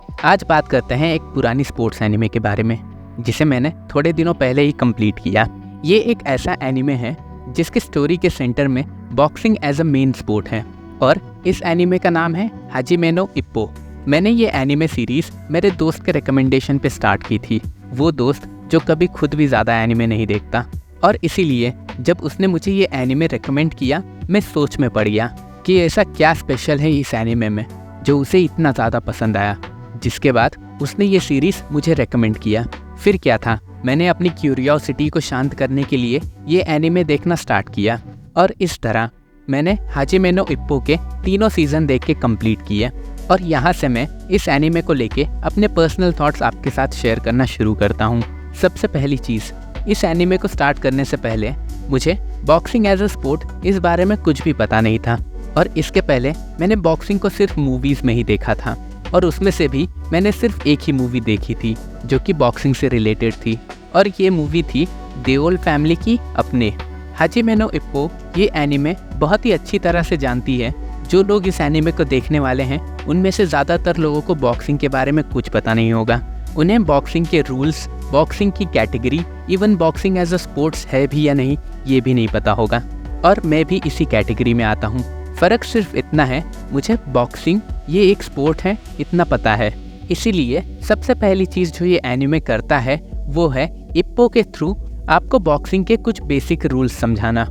आज बात करते हैं एक पुरानी स्पोर्ट्स एनिमे के बारे में जिसे मैंने थोड़े दिनों पहले ही कंप्लीट किया। ये एक ऐसा एनिमे है जिसकी स्टोरी के सेंटर में boxing as a main sport है और इस एनिमे का नाम है हाजिमे नो इप्पो। मैंने ये एनिमे सीरीज मेरे दोस्त के रिकमेंडेशन पे स्टार्ट की थी। वो दोस्त जो कभी खुद भी ज़्यादा एनिमे नहीं देखता, और इसीलिए जब उसने मुझे ये एनिमे रिकमेंड किया मैं सोच में पड़ गया कि ऐसा क्या स्पेशल है इस एनिमे में जो उसे इतना ज़्यादा पसंद आया। जिसके बाद उसने ये सीरीज़ मुझे रेकमेंड किया। फिर क्या था, मैंने अपनी क्यूरियोसिटी को शांत करने के लिए ये एनिमे देखना स्टार्ट किया और इस तरह मैंने हाजिमे नो इप्पो के तीनों सीज़न देख के कंप्लीट किए। और यहाँ से मैं इस एनिमे को लेके अपने पर्सनल थॉट्स आपके साथ शेयर करना शुरू करता हूँ। सबसे पहली चीज़, इस एनिमे को स्टार्ट करने से पहले मुझे बॉक्सिंग एज अ स्पोर्ट इस बारे में कुछ भी पता नहीं था और इसके पहले मैंने बॉक्सिंग को सिर्फ मूवीज़ में ही देखा था और उसमें से भी मैंने सिर्फ एक ही मूवी देखी थी जो कि बॉक्सिंग से रिलेटेड थी और ये मूवी थी देओल फैमिली की अपने। हाजिमे नो इप्पो ये एनिमे बहुत ही अच्छी तरह से जानती है। जो लोग इस एनिमे को देखने वाले हैं उनमें से ज़्यादातर लोगों को बॉक्सिंग के बारे में कुछ पता नहीं होगा। उन्हें बॉक्सिंग के रूल्स, बॉक्सिंग की category, even boxing as a sports है भी या नहीं ये भी नहीं पता होगा। और मैं भी इसी कैटेगरी में आता हूँ। फ़र्क सिर्फ इतना है, मुझे बॉक्सिंग ये एक स्पोर्ट है इतना पता है। इसीलिए सबसे पहली चीज़ जो ये एनिमे करता है वो है इप्पो के थ्रू आपको बॉक्सिंग के कुछ बेसिक रूल्स समझाना।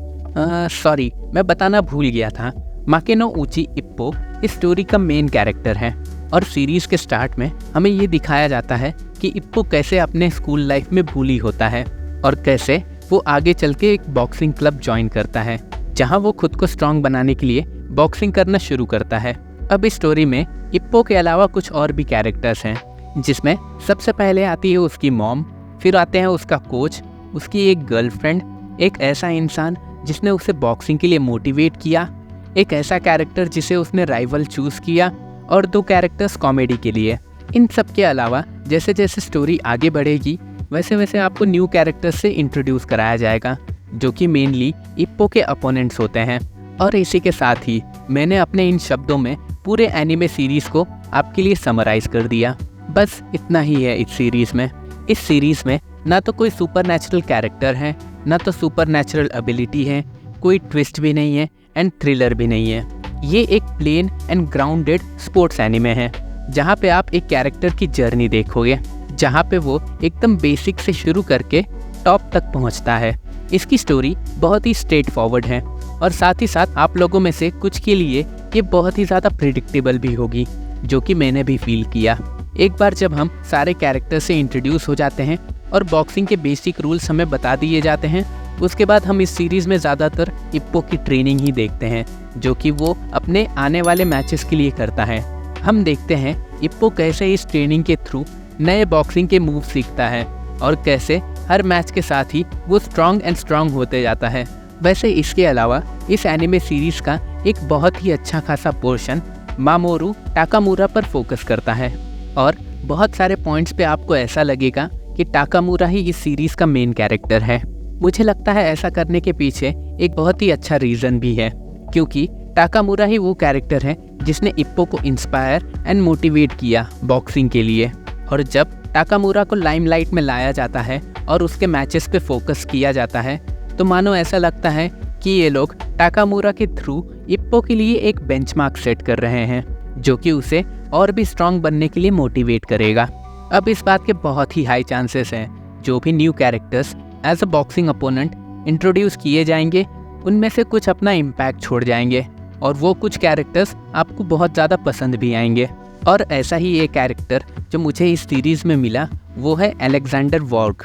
सॉरी, मैं बताना भूल गया था। माकेनो उची इप्पो इस स्टोरी का मेन कैरेक्टर है और सीरीज़ के स्टार्ट में हमें ये दिखाया जाता है कि इप्पो कैसे अपने स्कूल लाइफ में बुली होता है और कैसे वो आगे चल के एक बॉक्सिंग क्लब ज्वाइन करता है जहाँ वो खुद को स्ट्रॉन्ग बनाने के लिए बॉक्सिंग करना शुरू करता है। अब इस स्टोरी में इप्पो के अलावा कुछ और भी कैरेक्टर्स हैं जिसमें सबसे पहले आती है उसकी मॉम, फिर आते हैं उसका कोच, उसकी एक गर्लफ्रेंड, एक ऐसा इंसान जिसने उसे बॉक्सिंग के लिए मोटिवेट किया, एक ऐसा कैरेक्टर जिसे उसने राइवल चूज़ किया और दो कैरेक्टर्स कॉमेडी के लिए। इन सब के अलावा जैसे जैसे स्टोरी आगे बढ़ेगी वैसे वैसे आपको न्यू कैरेक्टर्स से इंट्रोड्यूस कराया जाएगा जो कि मेनली इप्पो के अपोनेंट्स होते हैं। और इसी के साथ ही मैंने अपने इन शब्दों में पूरे एनिमे सीरीज़ को आपके लिए समराइज़ कर दिया। बस इतना ही है इस सीरीज़ में। इस सीरीज़ में ना तो कोई सुपर नेचुरल कैरेक्टर है, ना तो सुपर नेचुरल एबिलिटी है, कोई ट्विस्ट भी नहीं है एंड थ्रिलर भी नहीं है। ये एक plain and grounded sports anime है जहाँ पे आप एक कैरेक्टर की जर्नी देखोगे, जहाँ पे वो एकदम बेसिक से शुरू करके टॉप तक पहुँचता है। इसकी स्टोरी बहुत ही स्ट्रेट फॉरवर्ड है और साथ ही साथ आप लोगों में से कुछ के लिए ये बहुत ही ज़्यादा प्रिडिक्टेबल भी होगी, जो कि मैंने भी फील किया। एक बार जब हम सारे कैरेक्टर से इंट्रोड्यूस हो जाते हैं और बॉक्सिंग के बेसिक रूल्स हमें बता दिए जाते हैं, उसके बाद हम इस सीरीज़ में ज़्यादातर इप्पो की ट्रेनिंग ही देखते हैं जो कि वो अपने आने वाले मैचेस के लिए करता है। हम देखते हैं इप्पो कैसे इस ट्रेनिंग के थ्रू नए बॉक्सिंग के मूव सीखता है और कैसे हर मैच के साथ ही वो स्ट्रॉन्ग एंड स्ट्रॉन्ग होते जाता है। वैसे इसके अलावा इस एनिमे सीरीज़ का एक बहुत ही अच्छा खासा पोर्शन मामोरू टाकामुरा पर फोकस करता है और बहुत सारे पॉइंट्स पे आपको ऐसा लगेगा कि टाकामुरा ही इस सीरीज़ का मेन कैरेक्टर है। मुझे लगता है ऐसा करने के पीछे एक बहुत ही अच्छा रीज़न भी है, क्योंकि टाकामुरा ही वो कैरेक्टर है जिसने इप्पो को इंस्पायर एंड मोटिवेट किया बॉक्सिंग के लिए। और जब टाकामुरा को लाइमलाइट में लाया जाता है और उसके मैचेस पे फोकस किया जाता है तो मानो ऐसा लगता है कि ये लोग टाकामुरा के थ्रू इप्पो के लिए एक बेंचमार्क सेट कर रहे हैं जो कि उसे और भी स्ट्रॉन्ग बनने के लिए मोटिवेट करेगा। अब इस बात के बहुत ही हाई चांसेस हैं जो भी new characters as a boxing opponent introduce किए जाएंगे उनमें से कुछ अपना इम्पैक्ट छोड़ जाएंगे और वो कुछ कैरेक्टर्स आपको बहुत ज़्यादा पसंद भी आएंगे। और ऐसा ही एक कैरेक्टर जो मुझे इस सीरीज़ में मिला वो है अलेक्जेंडर वॉर्ग।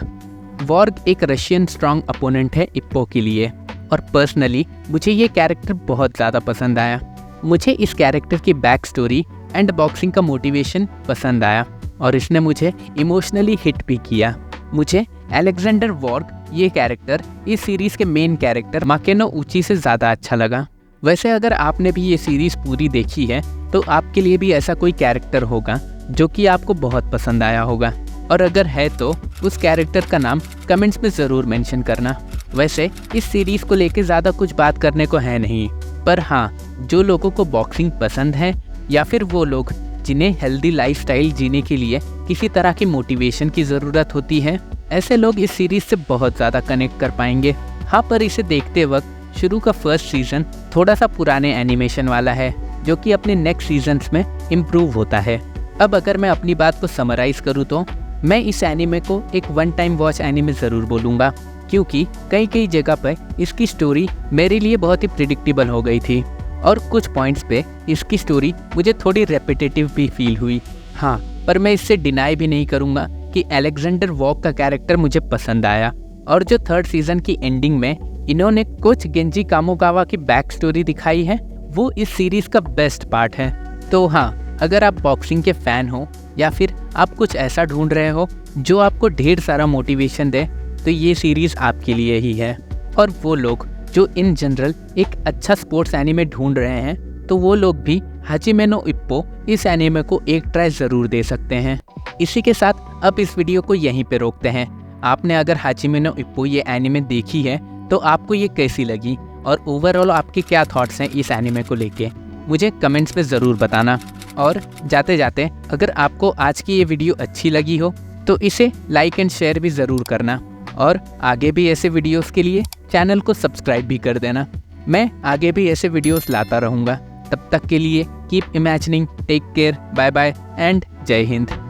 वॉर्ग एक रशियन स्ट्रॉन्ग अपोनेंट है इप्पो के लिए और पर्सनली मुझे ये कैरेक्टर बहुत ज़्यादा पसंद आया। मुझे इस कैरेक्टर की बैक स्टोरी एंड बॉक्सिंग का मोटिवेशन पसंद आया और इसने मुझे इमोशनली हिट भी किया। मुझे अलेक्जेंडर वॉर्ग ये कैरेक्टर इस सीरीज़ के मेन कैरेक्टर माकेनो उची से ज़्यादा अच्छा लगा। वैसे अगर आपने भी ये सीरीज़ पूरी देखी है तो आपके लिए भी ऐसा कोई कैरेक्टर होगा जो कि आपको बहुत पसंद आया होगा, और अगर है तो उस कैरेक्टर का नाम कमेंट्स में ज़रूर मेंशन करना। वैसे इस सीरीज़ को लेके ज़्यादा कुछ बात करने को है नहीं, पर हाँ, जो लोगों को बॉक्सिंग पसंद है या फिर वो लोग जिन्हें हेल्दी लाइफस्टाइल जीने के लिए किसी तरह की मोटिवेशन की ज़रूरत होती है, ऐसे लोग इस सीरीज से बहुत ज़्यादा कनेक्ट कर पाएंगे। हाँ, पर इसे देखते वक्त शुरू का फर्स्ट सीजन थोड़ा सा पुराने एनिमेशन वाला है, जो कि अपने नेक्स्ट सीजन्स में इम्प्रूव होता है। अब अगर मैं अपनी बात को समराइज करूँ तो मैं इस एनिमे को एक वन टाइम वॉच एनिमे ज़रूर बोलूँगा, क्योंकि कई जगह पर इसकी स्टोरी मेरे लिए बहुत ही प्रिडिक्टेबल हो गई थी और कुछ पॉइंट्स पे इसकी स्टोरी मुझे थोड़ी रेपिटेटिव भी फील हुई। हाँ, पर मैं इससे डिनाई भी नहीं करूँगा कि अलेक्जेंडर वॉग का कैरेक्टर मुझे पसंद आया, और जो थर्ड सीजन की एंडिंग में इन्होंने कुछ गेंजी कामोगावा की बैक स्टोरी दिखाई है, वो इस सीरीज का बेस्ट पार्ट है। तो हाँ, अगर आप बॉक्सिंग के फैन हो या फिर आप कुछ ऐसा ढूंढ रहे हो जो आपको ढेर सारा मोटिवेशन दे, तो ये सीरीज आपके लिए ही है। और वो लोग जो इन जनरल एक अच्छा स्पोर्ट्स एनिमे ढूंढ रहे हैं, तो वो लोग भी हाजिमे नो इप्पो इस एनिमे को एक ट्राई ज़रूर दे सकते हैं। इसी के साथ अब इस वीडियो को यहीं पे रोकते हैं। आपने अगर हाजिमे नो इप्पो ये एनिमे देखी है तो आपको ये कैसी लगी और ओवरऑल आपके क्या थॉट्स हैं इस एनिमे को लेके, मुझे कमेंट्स पे ज़रूर बताना। और जाते जाते अगर आपको आज की ये वीडियो अच्छी लगी हो तो इसे लाइक एंड शेयर भी ज़रूर करना, और आगे भी ऐसे वीडियोस के लिए चैनल को सब्सक्राइब भी कर देना। मैं आगे भी ऐसे वीडियोस लाता रहूँगा। तब तक के लिए keep imagining, take care, bye bye and Jai Hind.